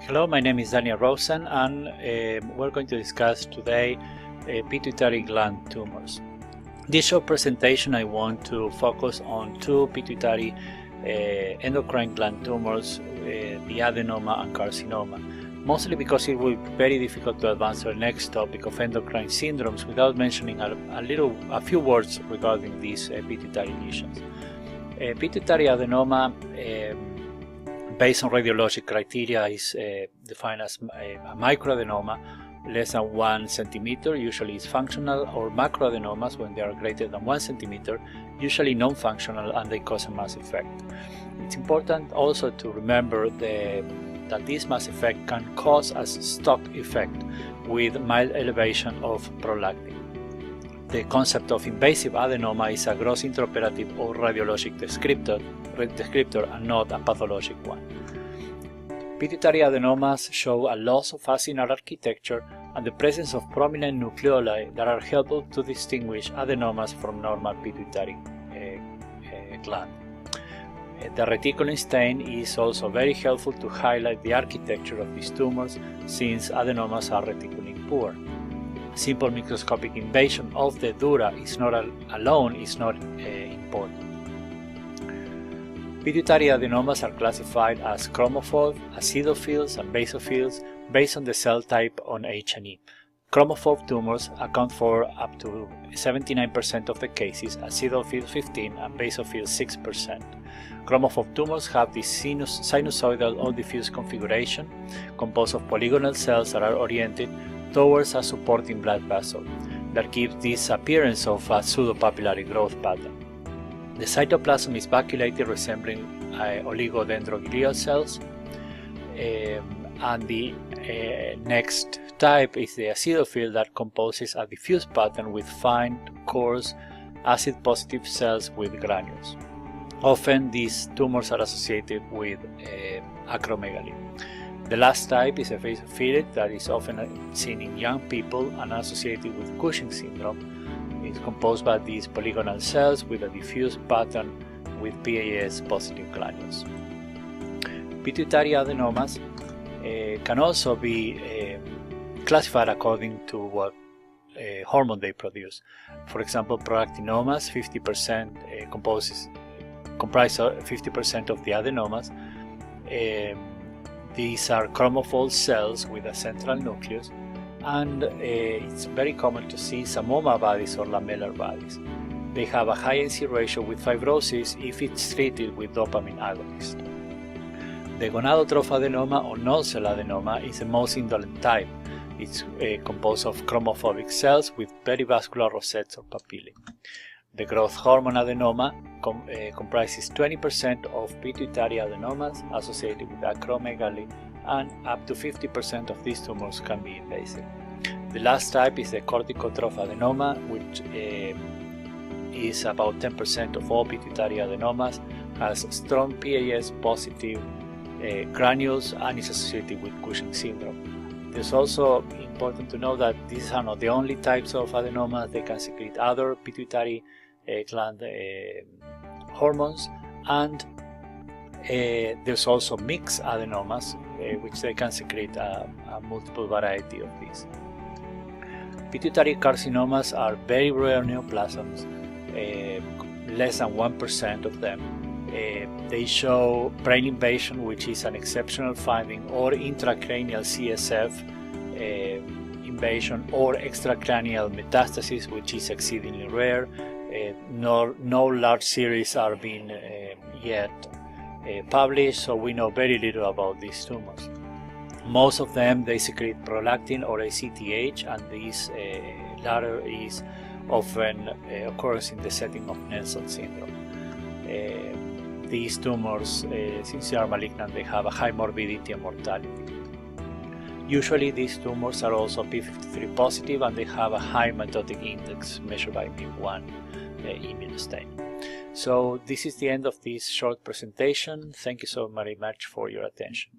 Hello, my name is Daniel Rosen, and we're going to discuss today pituitary gland tumors. This short presentation I want to focus on two pituitary endocrine gland tumors, the adenoma and carcinoma, mostly because it will be very difficult to advance to the next topic of endocrine syndromes without mentioning a few words regarding these pituitary lesions. Pituitary adenoma, based on radiologic criteria, is defined as a microadenoma less than 1 centimeter, usually is functional, or macroadenomas when they are greater than 1 centimeter, usually non-functional, and they cause a mass effect. It's important also to remember that this mass effect can cause a stock effect with mild elevation of prolactin. The concept of invasive adenoma is a gross intraoperative or radiologic descriptor and not a pathologic one. Pituitary adenomas show a loss of acinar architecture and the presence of prominent nucleoli that are helpful to distinguish adenomas from normal pituitary gland. The reticulin stain is also very helpful to highlight the architecture of these tumors, since adenomas are reticulin poor. Simple microscopic invasion of the dura is not important. Pituitary adenomas are classified as chromophobe, acidophils, and basophils based on the cell type on H&E. Chromophobe tumors account for up to 79% of the cases, acidophil 15% and basophil 6%. Chromophobe tumors have this sinusoidal or diffuse configuration composed of polygonal cells that are oriented towards a supporting blood vessel that gives this appearance of a pseudopapillary growth pattern. The cytoplasm is vacuolated, resembling oligodendroglial cells, and the next type is the acidophil that composes a diffuse pattern with fine, coarse, acid-positive cells with granules. Often these tumors are associated with acromegaly. The last type is a basophilic that is often seen in young people and associated with Cushing syndrome. It's composed by these polygonal cells with a diffuse pattern with PAS positive granules. Pituitary adenomas can also be classified according to what hormone they produce. For example, prolactinomas 50% comprise 50% of the adenomas. These are chromophore cells with a central nucleus, and it's very common to see samoma bodies or lamellar bodies. They have a high NC ratio with fibrosis if it's treated with dopamine agonist. The gonadotroph adenoma or null cell adenoma is the most indolent type. It's composed of chromophobic cells with perivascular rosettes or papillae. The growth hormone adenoma comprises 20% of pituitary adenomas associated with acromegaly, and up to 50% of these tumors can be invasive. The last type is the corticotroph adenoma, which is about 10% of all pituitary adenomas, has strong PAS positive granules, and is associated with Cushing syndrome. It's also important to know that these are not the only types of adenomas. They can secrete other pituitary gland hormones, and there's also mixed adenomas, which they can secrete a multiple variety of these. Pituitary carcinomas are very rare neoplasms, less than 1% of them. They show brain invasion, which is an exceptional finding, or intracranial CSF invasion, or extracranial metastasis, which is exceedingly rare. No large series are being yet published, so we know very little about these tumors. Most of them, they secrete prolactin or ACTH, and this latter is often occurs in the setting of Nelson syndrome. These tumors, since they are malignant, they have a high morbidity and mortality. Usually these tumors are also p53 positive, and they have a high mitotic index measured by MIP1 immunostain. So this is the end of this short presentation. Thank you so very much for your attention.